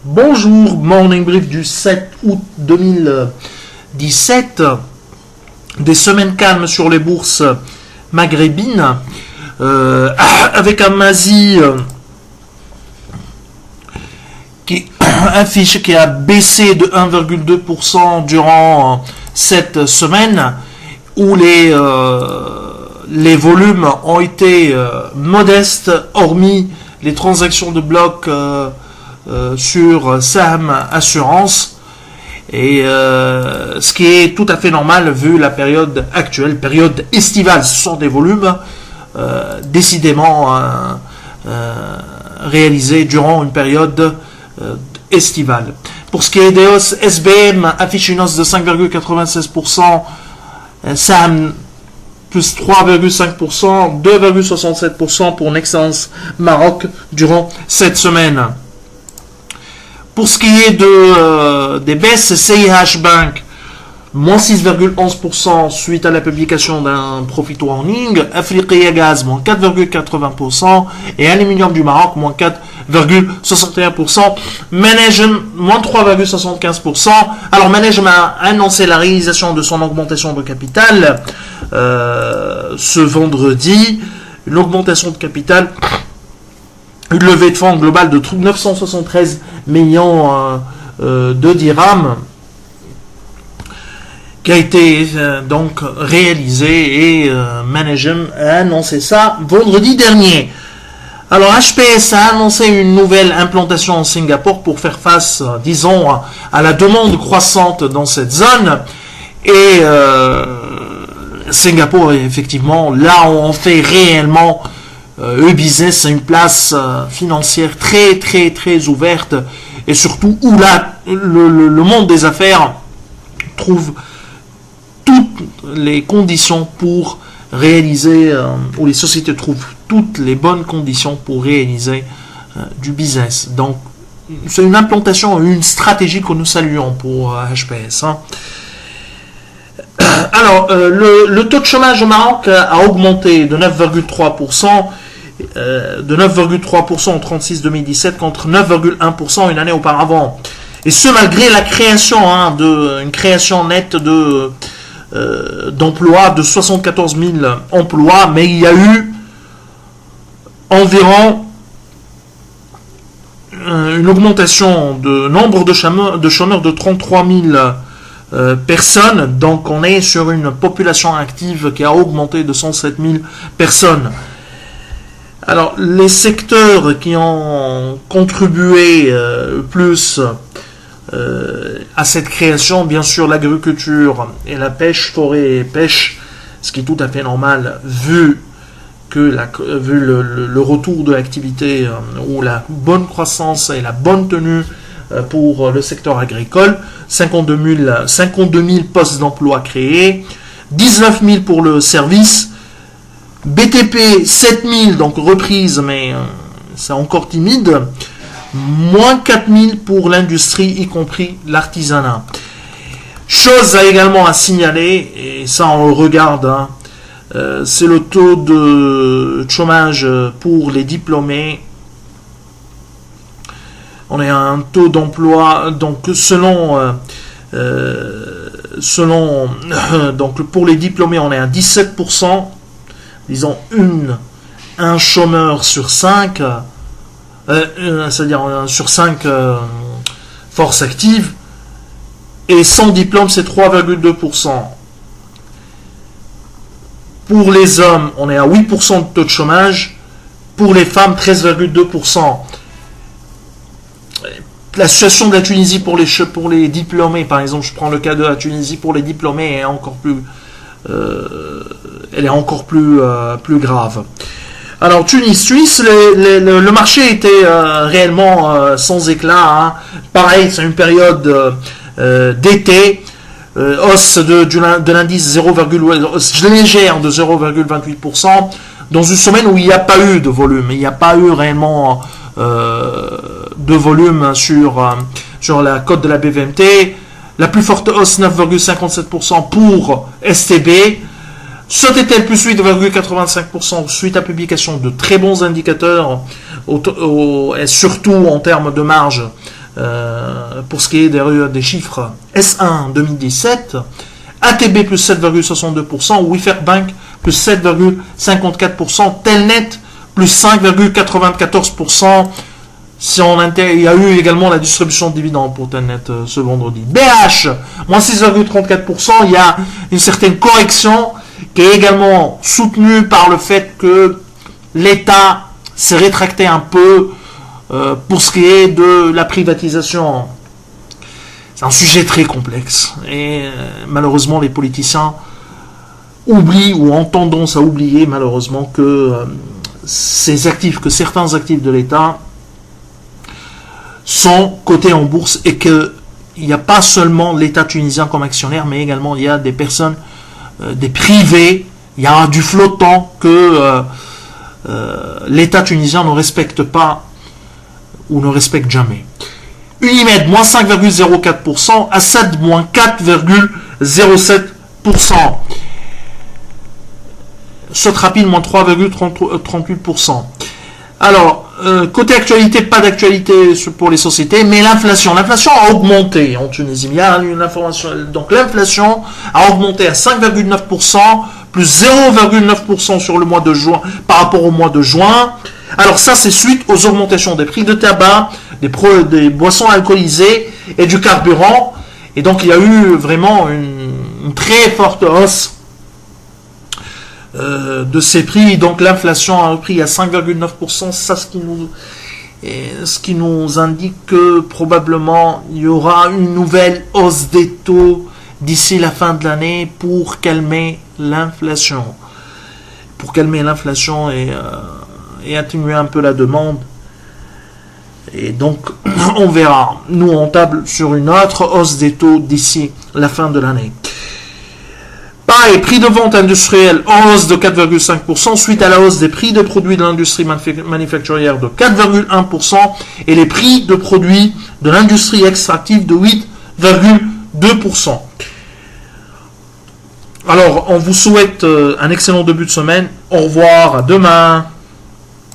Bonjour, morning brief du 7 août 2017. Des semaines calmes sur les bourses maghrébines, avec un Mazi qui affiche qui a baissé de 1,2% durant cette semaine, où les volumes ont été modestes, hormis les transactions de blocs sur Sam Assurance, et ce qui est tout à fait normal vu la période actuelle, période estivale. Ce sont des volumes décidément réalisés durant une période estivale. Pour ce qui est des hausses, SBM affiche une hausse de 5,96%, Sam plus 3,5%, 2,67% pour Nexans Maroc durant cette semaine. Pour ce qui est des baisses, CIH Bank, moins 6,11% suite à la publication d'un profit warning, Afriqiya Gaz, moins 4,80%, et Aluminium du Maroc, moins 4,61%, Managem, moins 3,75%. Alors Managem a annoncé la réalisation de son augmentation de capital ce vendredi, une augmentation de capital, une levée de fonds globale de 973 millions de dirhams qui a été donc réalisée, et Managem a annoncé ça vendredi dernier. Alors HPS a annoncé une nouvelle implantation en Singapour pour faire face, disons, à la demande croissante dans cette zone, et Singapour est effectivement là où on fait réellement e-business, c'est une place financière très très très ouverte, et surtout où le monde des affaires trouve toutes les conditions pour réaliser, où les sociétés trouvent toutes les bonnes conditions pour réaliser du business. Donc c'est une implantation, une stratégie que nous saluons pour HPS. Alors le taux de chômage au Maroc a augmenté de 9,3%, de 9,3% en 36-2017 contre 9,1% une année auparavant. Et ce malgré la création, une création nette d'emplois de 74 000 emplois, mais il y a eu environ une augmentation de nombre de chômeurs de 33 000 personnes. Donc on est sur une population active qui a augmenté de 107 000 personnes. Alors les secteurs qui ont contribué plus à cette création, bien sûr l'agriculture et la pêche, forêt et pêche, ce qui est tout à fait normal vu le retour de l'activité, ou la bonne croissance et la bonne tenue pour le secteur agricole. 52 000 postes d'emploi créés, 19 000 pour le service, BTP 7 000, donc reprise, mais c'est encore timide, moins 4 000 pour l'industrie, y compris l'artisanat. Chose également à signaler, et ça on le regarde, c'est le taux de chômage pour les diplômés. On est à un taux d'emploi, donc selon donc pour les diplômés, on est à 17%, disons un chômeur sur 5, c'est-à-dire sur 5 forces actives, et sans diplôme c'est 3,2%. Pour les hommes, on est à 8% de taux de chômage, pour les femmes 13,2%. La situation de la Tunisie pour les diplômés, par exemple, je prends le cas de la Tunisie, pour les diplômés est encore plus plus grave. Alors Suisse, le marché était réellement sans éclat. Pareil, c'est une période d'été, hausse de l'indice légère de 0,28%, dans une semaine où il n'y a pas eu de volume, il n'y a pas eu réellement de volume sur la cote de la BVMT. La plus forte hausse, 9,57% pour STB. Sotetel plus 8,85% suite à publication de très bons indicateurs, et surtout en termes de marge pour ce qui est des chiffres S1 2017, ATB plus 7,62%, Wifert Bank plus 7,54%, Telnet plus 5,94%. Il y a eu également la distribution de dividendes pour Telnet ce vendredi. BH, moins 6,34%. Il y a une certaine correction qui est également soutenue par le fait que l'État s'est rétracté un peu pour ce qui est de la privatisation. C'est un sujet très complexe. Et malheureusement, les politiciens oublient ou ont tendance à oublier malheureusement que certains actifs de l'État sont cotés en bourse et qu'il n'y a pas seulement l'État tunisien comme actionnaire, mais également il y a des personnes, des privés, il y a du flottant que l'État tunisien ne respecte pas ou ne respecte jamais. Unimed, moins 5,04%, Assad, moins 4,07%. Sotrapil, moins 3,38%. Alors, côté actualité, pas d'actualité pour les sociétés, mais l'inflation a augmenté en Tunisie. Il y a une information, donc l'inflation a augmenté à 5,9%, plus 0,9% sur le mois de juin, par rapport au mois de juin. Alors ça, c'est suite aux augmentations des prix de tabac, des boissons alcoolisées et du carburant. Et donc, il y a eu vraiment une très forte hausse de ces prix. Donc l'inflation a repris à 5,9%. Ça, ce qui nous indique que probablement il y aura une nouvelle hausse des taux d'ici la fin de l'année pour calmer l'inflation. Et atténuer un peu la demande. Et donc on verra. Nous on table sur une autre hausse des taux d'ici la fin de l'année. Pareil, prix de vente industriel en hausse de 4,5% suite à la hausse des prix de produits de l'industrie manufacturière de 4,1% et les prix de produits de l'industrie extractive de 8,2%. Alors, on vous souhaite un excellent début de semaine. Au revoir, à demain.